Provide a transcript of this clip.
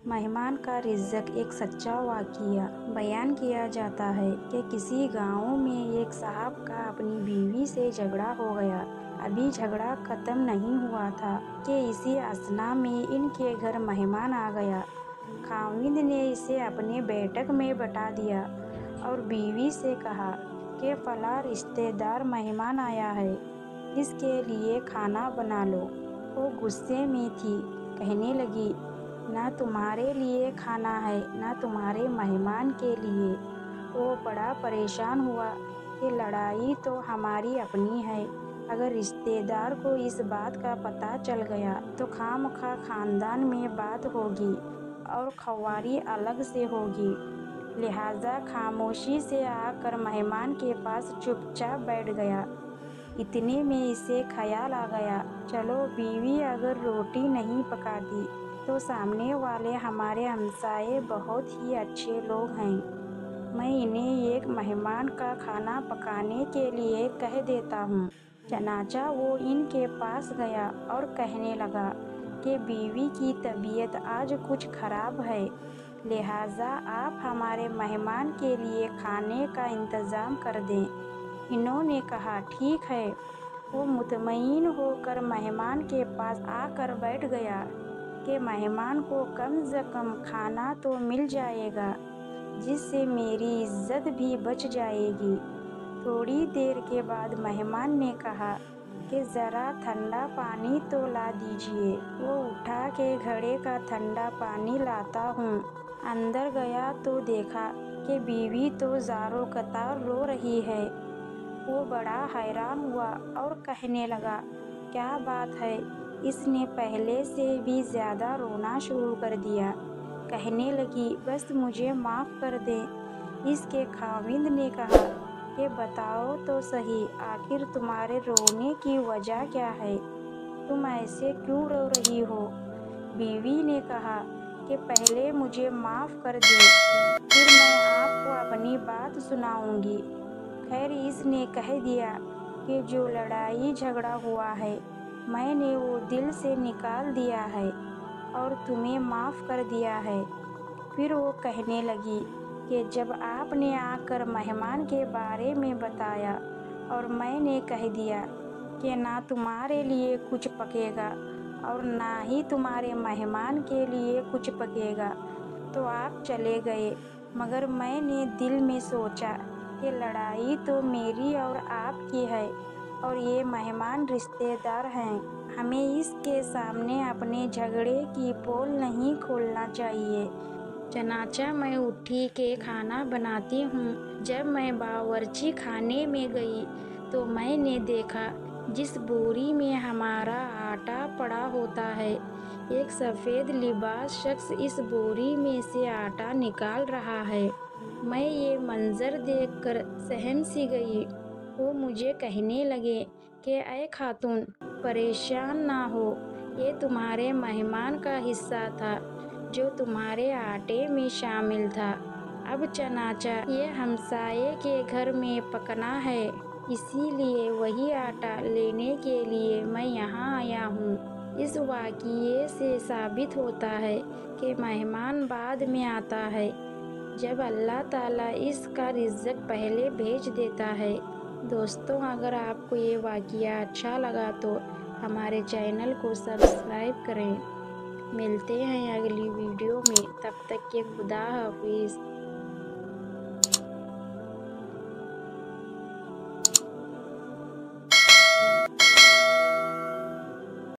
मेहमान का रिज़्क एक सच्चा वाक़या बयान किया जाता है कि किसी गांव में एक साहब का अपनी बीवी से झगड़ा हो गया। अभी झगड़ा ख़त्म नहीं हुआ था कि इसी अस्थना में इनके घर मेहमान आ गया। खाविंद ने इसे अपने बैठक में बैठा दिया और बीवी से कहा कि फला रिश्तेदार मेहमान आया है, इसके लिए खाना बना लो। वो गुस्से में थी, कहने लगी, ना तुम्हारे लिए खाना है ना तुम्हारे मेहमान के लिए। वो बड़ा परेशान हुआ कि लड़ाई तो हमारी अपनी है, अगर रिश्तेदार को इस बात का पता चल गया तो खामखा खानदान में बात होगी और खवारी अलग से होगी। लिहाजा खामोशी से आकर मेहमान के पास चुपचाप बैठ गया। इतने में इसे ख्याल आ गया, चलो बीवी अगर रोटी नहीं पकाती तो सामने वाले हमारे हमसाए बहुत ही अच्छे लोग हैं, मैं इन्हें एक मेहमान का खाना पकाने के लिए कह देता हूँ। चनाचा वो इनके पास गया और कहने लगा कि बीवी की तबीयत आज कुछ खराब है, लिहाजा आप हमारे मेहमान के लिए खाने का इंतज़ाम कर दें। इन्होंने कहा, ठीक है। वो मुतमईन होकर मेहमान के पास आकर बैठ गया कि मेहमान को कम से कम खाना तो मिल जाएगा, जिससे मेरी इज्जत भी बच जाएगी। थोड़ी देर के बाद मेहमान ने कहा कि ज़रा ठंडा पानी तो ला दीजिए। वो उठा के घड़े का ठंडा पानी लाता हूँ। अंदर गया तो देखा कि बीवी तो ज़ारो कतार रो रही है। वो बड़ा हैरान हुआ और कहने लगा, क्या बात है, इसने पहले से भी ज़्यादा रोना शुरू कर दिया। कहने लगी, बस मुझे माफ़ कर दें। इसके खाविंद ने कहा कि बताओ तो सही, आखिर तुम्हारे रोने की वजह क्या है, तुम ऐसे क्यों रो रही हो। बीवी ने कहा कि पहले मुझे माफ़ कर दें, फिर मैं आपको अपनी बात सुनाऊंगी। खैर, इसने कह दिया कि जो लड़ाई झगड़ा हुआ है मैंने वो दिल से निकाल दिया है और तुम्हें माफ़ कर दिया है। फिर वो कहने लगी कि जब आपने आकर मेहमान के बारे में बताया और मैंने कह दिया कि ना तुम्हारे लिए कुछ पकेगा और ना ही तुम्हारे मेहमान के लिए कुछ पकेगा, तो आप चले गए। मगर मैंने दिल में सोचा कि लड़ाई तो मेरी और आपकी है और ये मेहमान रिश्तेदार हैं, हमें इसके सामने अपने झगड़े की पोल नहीं खोलना चाहिए। चनाचा मैं उठी के खाना बनाती हूँ। जब मैं बावर्ची खाने में गई तो मैंने देखा जिस बोरी में हमारा आटा पड़ा होता है, एक सफ़ेद लिबास शख्स इस बोरी में से आटा निकाल रहा है। मैं ये मंजर देखकर सहम सी गई। वो मुझे कहने लगे कि ऐ खातून, परेशान ना हो, ये तुम्हारे मेहमान का हिस्सा था जो तुम्हारे आटे में शामिल था। अब चनाचा ये हमसाये के घर में पकना है, इसीलिए वही आटा लेने के लिए मैं यहाँ आया हूँ। इस वाक़ये से साबित होता है कि मेहमान बाद में आता है, जब अल्लाह ताला इसका रिज़्क पहले भेज देता है। दोस्तों, अगर आपको ये वाक़या अच्छा लगा तो हमारे चैनल को सब्सक्राइब करें। मिलते हैं अगली वीडियो में, तब तक के खुदा हाफिज़।